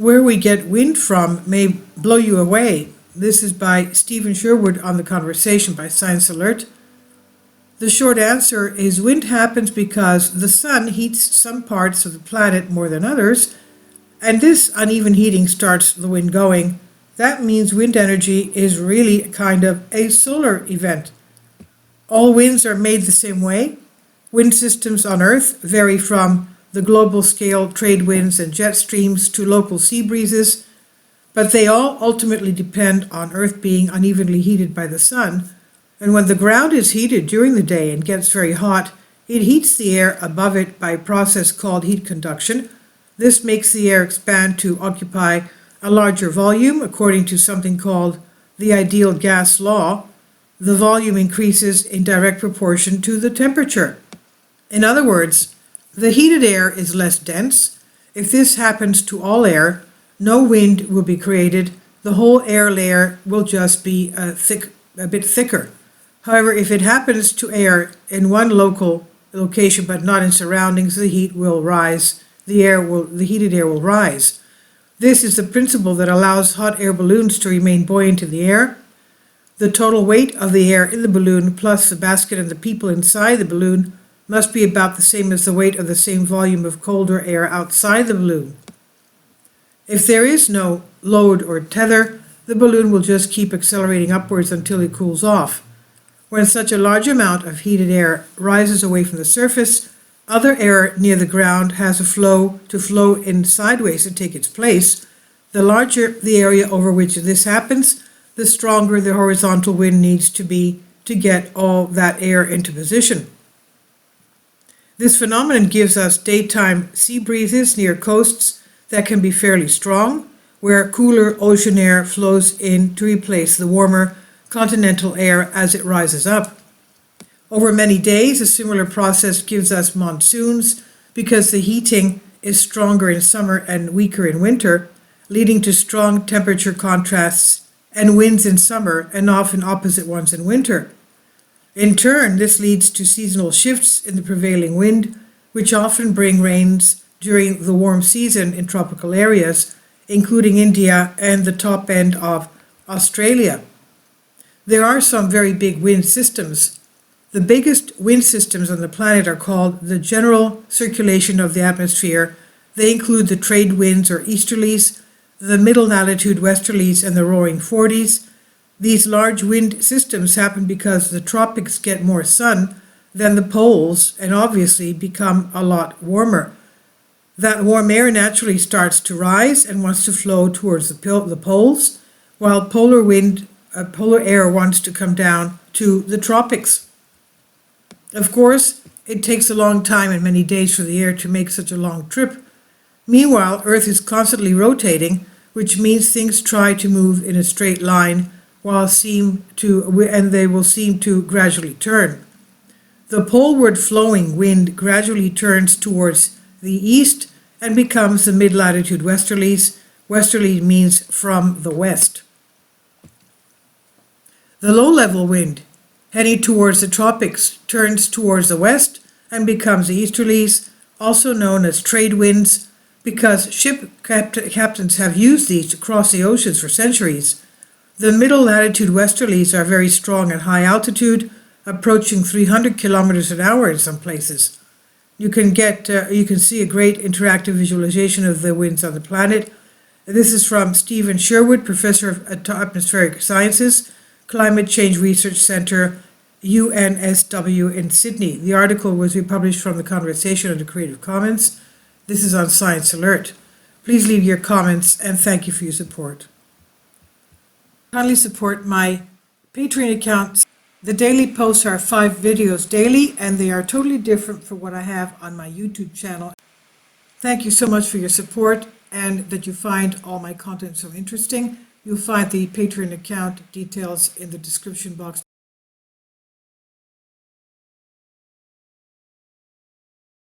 Where we get wind from may blow you away. This is by Stephen Sherwood on The Conversation by Science Alert. The short answer is wind happens because the sun heats some parts of the planet more than others, and this uneven heating starts the wind going. That means wind energy is really kind of a solar event. All winds are made the same way. Wind systems on Earth vary from the global scale trade winds and jet streams to local sea breezes, but they all ultimately depend on Earth being unevenly heated by the sun. And when the ground is heated during the day and gets very hot, it heats the air above it by a process called heat conduction. This makes the air expand to occupy a larger volume according to something called the ideal gas law. The volume increases in direct proportion to the temperature. In other words, the heated air is less dense. If this happens to all air, no wind will be created. The whole air layer will just be a bit thicker. However, if it happens to air in one location but not in surroundings, the heat will rise. The heated air will rise. This is the principle that allows hot air balloons to remain buoyant in the air. The total weight of the air in the balloon plus the basket and the people inside the balloon must be about the same as the weight of the same volume of colder air outside the balloon. If there is no load or tether, the balloon will just keep accelerating upwards until it cools off. When such a large amount of heated air rises away from the surface, other air near the ground has to flow in sideways to take its place. The larger the area over which this happens, the stronger the horizontal wind needs to be to get all that air into position. This phenomenon gives us daytime sea breezes near coasts that can be fairly strong, where cooler ocean air flows in to replace the warmer continental air as it rises up. Over many days, a similar process gives us monsoons because the heating is stronger in summer and weaker in winter, leading to strong temperature contrasts and winds in summer and often opposite ones in winter. In turn, this leads to seasonal shifts in the prevailing wind, which often bring rains during the warm season in tropical areas, including India and the top end of Australia. There are some very big wind systems. The biggest wind systems on the planet are called the general circulation of the atmosphere. They include the trade winds or easterlies, the middle latitude westerlies, and the roaring forties. These large wind systems happen because the tropics get more sun than the poles and obviously become a lot warmer. That warm air naturally starts to rise and wants to flow towards the poles, while polar air wants to come down to the tropics. Of course, it takes a long time and many days for the air to make such a long trip. Meanwhile, Earth is constantly rotating, which means things try to move in a straight line and they will seem to gradually turn. The poleward flowing wind gradually turns towards the east and becomes the mid-latitude westerlies. Westerly means from the west. The low-level wind, heading towards the tropics, turns towards the west and becomes the easterlies, also known as trade winds, because ship captains have used these to cross the oceans for centuries. The middle latitude westerlies are very strong at high altitude, approaching 300 kilometers an hour in some places. You can see a great interactive visualization of the winds on the planet. This is from Stephen Sherwood, Professor of Atmospheric Sciences, Climate Change Research Center, UNSW in Sydney. The article was republished from The Conversation under Creative Commons. This is on Science Alert. Please leave your comments and thank you for your support. Kindly support my Patreon account. The daily posts are 5 videos daily, and they are totally different from what I have on my YouTube channel. Thank you so much for your support and that you find all my content so interesting. You'll find the Patreon account details in the description box.